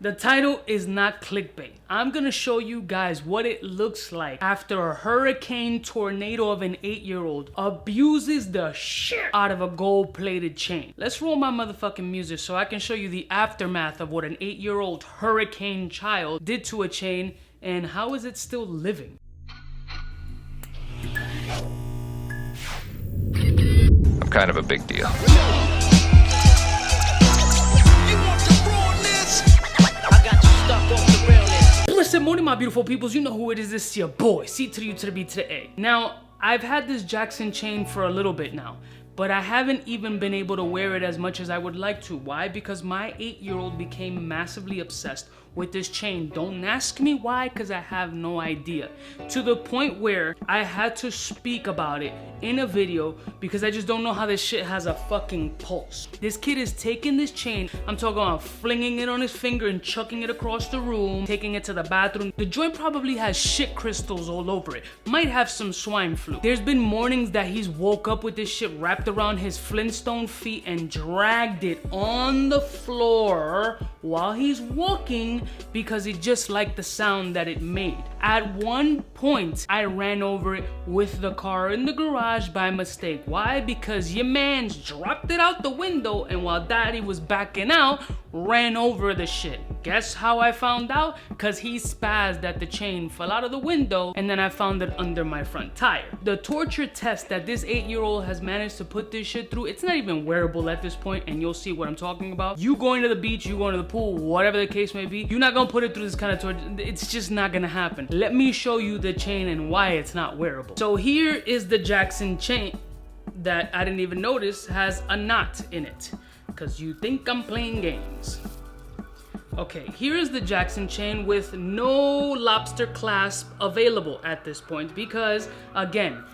The title is not clickbait. I'm gonna show you guys what it looks like after a hurricane tornado of an 8-year-old abuses the shit out of a gold-plated chain. Let's roll my motherfucking music so I can show you the aftermath of what an 8-year-old hurricane child did to a chain and how is it still living. I'm kind of a big deal. Listen, morning my beautiful peoples, you know who it is. This is your boy, C to the U to the B to the A. Now, I've had this Jaxxon chain for a little bit now, but I haven't even been able to wear it as much as I would like to. Why? Because my 8-year-old became massively obsessed with this chain. Don't ask me why, because I have no idea. To the point where I had to speak about it in a video because I just don't know how this shit has a fucking pulse. This kid is taking this chain, I'm talking about flinging it on his finger and chucking it across the room, taking it to the bathroom. The joint probably has shit crystals all over it. Might have some swine flu. There's been mornings that he's woke up with this shit wrapped around his Flintstone feet and dragged it on the floor while he's walking because he just liked the sound that it made. At one point, I ran over it with the car in the garage by mistake. Why? Because your man's dropped it out the window and while daddy was backing out, ran over the shit. Guess how I found out? Cause he spazzed at the chain, fell out of the window, and then I found it under my front tire. The torture test that this 8-year-old has managed to put this shit through, it's not even wearable at this point, and you'll see what I'm talking about. You going to the beach, you going to the pool, whatever the case may be, you're not gonna put it through this kind of torture. It's just not gonna happen. Let me show you the chain and why it's not wearable. So here is the Jaxxon chain that I didn't even notice has a knot in it. Cause you think I'm playing games. Okay, here is the Jaxxon chain with no lobster clasp available at this point because, again,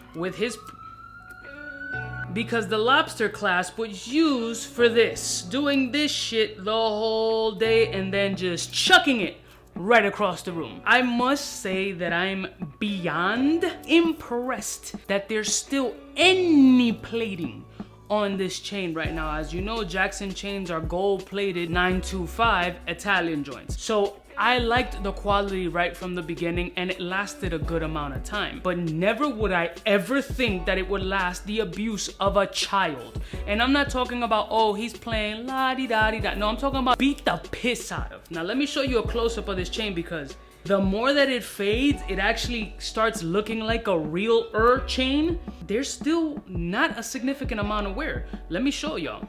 because the lobster clasp was used for this, doing this shit the whole day and then just chucking it right across the room. I must say that I'm beyond impressed that there's still any plating on this chain right now. As you know, Jaxxon chains are gold-plated 925 Italian joints. So I liked the quality right from the beginning and it lasted a good amount of time. But never would I ever think that it would last the abuse of a child. And I'm not talking about, oh, he's playing la-di-da-di-da. No, I'm talking about beat the piss out of. Now let me show you a close-up of this chain because the more that it fades, it actually starts looking like a real chain. There's still not a significant amount of wear. Let me show y'all.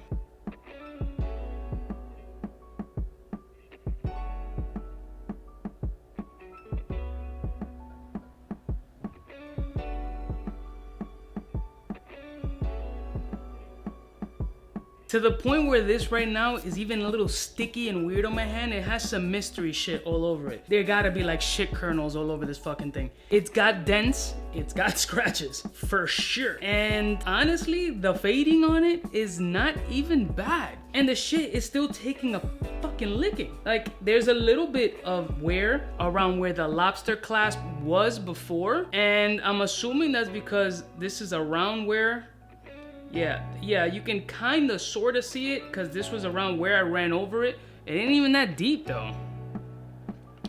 To the point where this right now is even a little sticky and weird on my hand. It has some mystery shit all over it. There gotta be like shit kernels all over this fucking thing. It's got dents, it's got scratches, for sure. And honestly, the fading on it is not even bad. And the shit is still taking a fucking licking. Like, there's a little bit of wear around where the lobster clasp was before. And I'm assuming that's because this is around where Yeah, you can kind of sort of see it because this was around where I ran over it. It ain't even that deep though.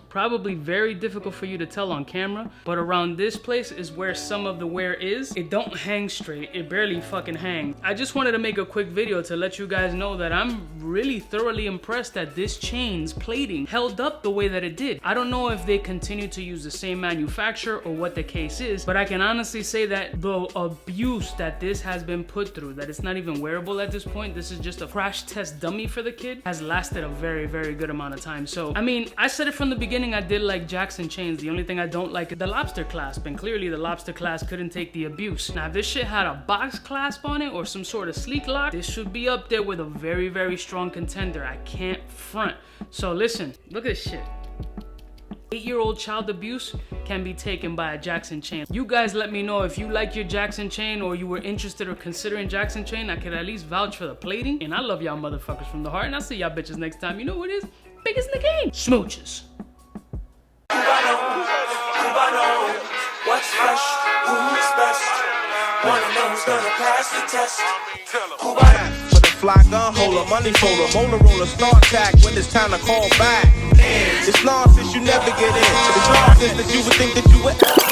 Probably very difficult for you to tell on camera, but around this place is where some of the wear is. It don't hang straight, it barely fucking hangs. I just wanted to make a quick video to let you guys know that I'm really thoroughly impressed that this chain's plating held up the way that it did. I don't know if they continue to use the same manufacturer or what the case is, but I can honestly say that the abuse that this has been put through, that it's not even wearable at this point, this is just a crash test dummy for the kid, has lasted a very, very good amount of time. So, I mean, I said it from the beginning, I did like Jaxxon chains. The only thing I don't like is the lobster clasp, and clearly the lobster clasp couldn't take the abuse. Now, if this shit had a box clasp on it or some sort of sleek lock, this should be up there with a very, very strong contender. I can't front. So listen, look at this shit. 8-year-old child abuse can be taken by a Jaxxon chain. You guys let me know if you like your Jaxxon chain or you were interested or considering Jaxxon chain. I could at least vouch for the plating. And I love y'all motherfuckers from the heart. And I'll see y'all bitches next time. You know what it is? Biggest in the game. Smooches. CUBAKNOW, what's fresh, who's best? Wanna know who's gonna pass the test? CUBAKNOW. fly gun holder, money folder, Motorola, start tack when it's time to call back. It's nonsense, you never get in. It's nonsense that you would think that you would.